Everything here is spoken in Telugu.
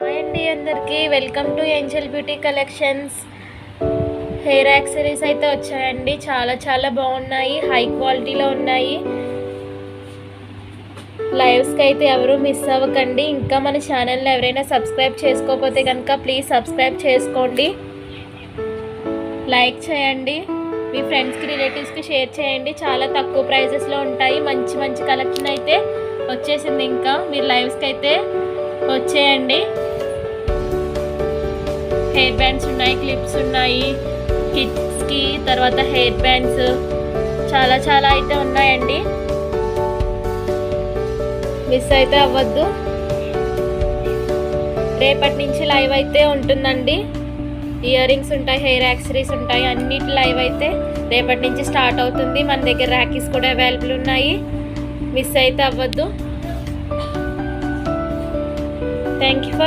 హాయ్ అండి అందరికీ, welcome to Angel beauty collections. Hair accessories అయితే వచ్చాయండి. చాలా చాలా బాగున్నాయి, హై క్వాలిటీలో ఉన్నాయి. లైవ్స్కి అయితే ఎవరు మిస్ అవ్వకండి. ఇంకా మన ఛానల్ని ఎవరైనా సబ్స్క్రైబ్ చేసుకోకపోతే కనుక ప్లీజ్ సబ్స్క్రైబ్ చేసుకోండి, లైక్ చేయండి, మీ ఫ్రెండ్స్కి రిలేటివ్స్కి షేర్ చేయండి. చాలా తక్కువ ప్రైజెస్లో ఉంటాయి. మంచి మంచి కలెక్షన్ అయితే వచ్చేసింది. ఇంకా మీరు లైవ్స్కి అయితే వచ్చేయండి. హెయిర్ బ్యాండ్స్ ఉన్నాయి, క్లిప్స్ ఉన్నాయి, కిడ్స్కి, తర్వాత హెయిర్ బ్యాండ్స్ చాలా చాలా అయితే ఉన్నాయండి. మిస్ అయితే అవ్వద్దు. రేపటి నుంచి లైవ్ అయితే ఉంటుందండి. ఇయర్ రింగ్స్ ఉంటాయి, హెయిర్ యాక్సెసరీస్ ఉంటాయి, అన్నిటి లైవ్ అయితే రేపటి నుంచి స్టార్ట్ అవుతుంది. మన దగ్గర ర్యాకీస్ కూడా అవైలబుల్ ఉన్నాయి. మిస్ అయితే అవ్వద్దు. Thank you for